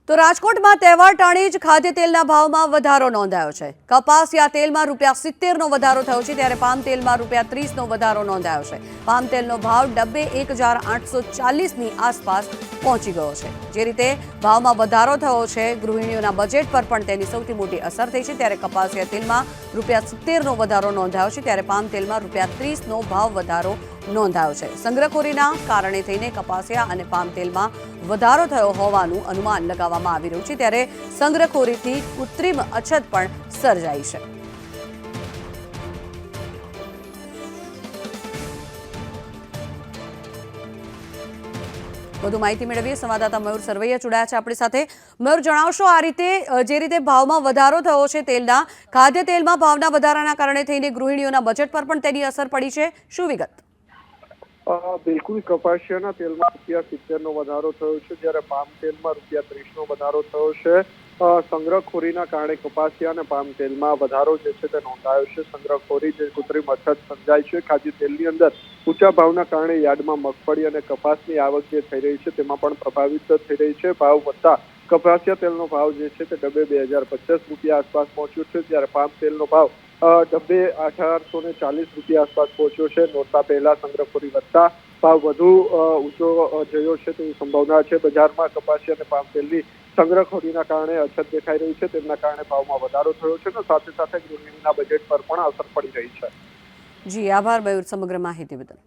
તો રાજકોટમાં તહેવાર ટાણી જ ખાદ્ય તેલના ભાવમાં વધારો નોંધાયો છે। કપાસિયા તેલમાં ₹70નો વધારો થયો છે, ત્યારે પામ તેલમાં ₹30નો વધારો નોંધાયો છે। પામ તેલનો ભાવ ડબ્બે 1840ની આસપાસ પહોંચી ગયો છે। જે રીતે ભાવમાં વધારો થયો છે, ગૃહિણીઓના બજેટ પર પણ તેની સૌથી મોટી અસર થઈ છે। ત્યારે કપાસિયા તેલમાં ₹70નો વધારો નોંધાયો છે, ત્યારે પામ તેલમાં ₹30નો ભાવ વધારો નોંધાયો છે। સંગ્રહખોરીના કારણે થઈને કપાસિયા અને પામ તેલમાં વધારો થયો હોવાનું અનુમાન લગાવવામાં આવી રહ્યું છે, ત્યારે સંગ્રહખોરીથી કૃત્રિમ અછત પણ સર્જાઈ છે। વધુ માહિતી મેળવીએ સંવાદદાતા મયુર સરવૈયા જોડાયા છે આપણી સાથે। મયુર, જણાવશો આ રીતે જે રીતે ભાવમાં વધારો થયો છે તેલના, ખાદ્ય તેલમાં ભાવના વધારાના કારણે થઈને ગૃહિણીઓના બજેટ પર પણ તેની અસર પડી છે, શું વિગત? બિલકુલ, કપાસિયાના તેલમાં ₹70નો વધારો થયો છે, જ્યારે પામ તેલમાં ₹30નો વધારો થયો છે। સંગ્રહખોરીના કારણે કપાસિયા અને પામ તેલમાં વધારો જે છે તે નોંધાયો છે। સંગ્રહખોરી જે કૃત્રિમ અછત સર્જાય છે ખાદ્ય તેલની અંદર ઊંચા ભાવના કારણે યાર્ડમાં મગફળી અને કપાસની આવક જે થઈ રહી છે તેમાં પણ પ્રભાવિત થઈ રહી છે। ભાવ વધતા કપાસિયા તેલનો ભાવ જે છે તે ડબ્બે ₹2050 આસપાસ પહોંચ્યો છે, જ્યારે પામ તેલનો ભાવ ડબ્બે ₹1840 આસપાસ પહોંચ્યો છે। નોરતા પહેલા સંગ્રહખોરી વધતા ભાવ વધુ ઊંચો જયો છે તેવી સંભાવના છે। બજારમાં કપાસિયા અને પામ તેલની સંગ્રહખોરીના કારણે અછત દેખાઈ રહી છે, તેમના કારણે ભાવમાં વધારો થયો છે અને સાથે સાથે ગૃહિણીના બજેટ પર પણ અસર પડી રહી છે। જી આભાર મયુર સમગ્ર માહિતી બદલ।